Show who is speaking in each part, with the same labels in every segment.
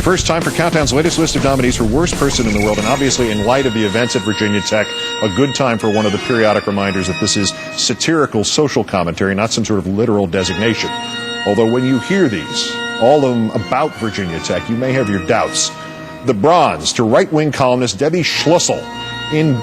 Speaker 1: First time for Countdown's latest list of nominees for worst person in the world, and obviously in light of the events at Virginia Tech, a good time for one of the periodic reminders that this is satirical social commentary, not some sort of literal designation. Although when you hear these, all of them about Virginia Tech, you may have your doubts. The bronze to right-wing columnist Debbie Schlussel. In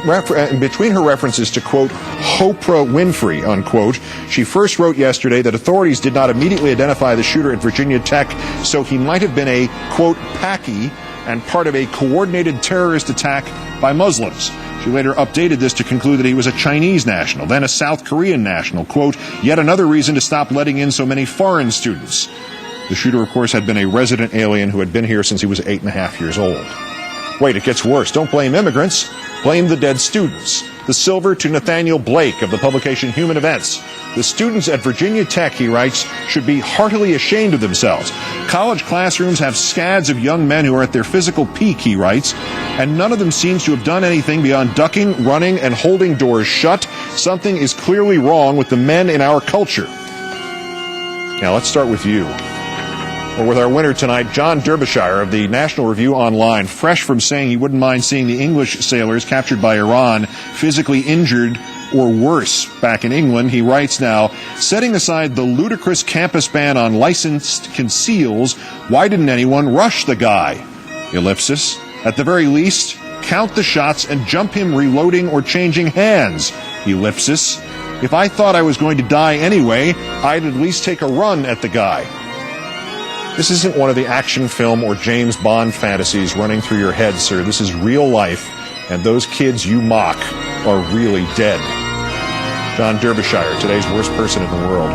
Speaker 1: between her references to, quote, Oprah Winfrey, unquote, she first wrote yesterday that authorities did not immediately identify the shooter at Virginia Tech, so he might have been a, quote, Paki and part of a coordinated terrorist attack by Muslims. She later updated this to conclude that he was a Chinese national, then a South Korean national, quote, yet another reason to stop letting in so many foreign students. The shooter, of course, had been a resident alien who had been here since he was 8.5 years old. Wait, it gets worse. Don't blame immigrants. Blame the dead students. The silver to Nathaniel Blake of the publication Human Events. The students at Virginia Tech, he writes, should be heartily ashamed of themselves. College classrooms have scads of young men who are at their physical peak, he writes, and none of them seems to have done anything beyond ducking, running, and holding doors shut. Something is clearly wrong with the men in our culture. Now, let's start with you. Well, with our winner tonight, John Derbyshire of the National Review Online, fresh from saying he wouldn't mind seeing the English sailors captured by Iran physically injured or worse back in England. He writes now, setting aside the ludicrous campus ban on licensed conceals, why didn't anyone rush the guy? Ellipsis. At the very least, count the shots and jump him reloading or changing hands. Ellipsis. If I thought I was going to die anyway, I'd at least take a run at the guy. This isn't one of the action film or James Bond fantasies running through your head, sir. This is real life, and those kids you mock are really dead. John Derbyshire, today's worst person in the world.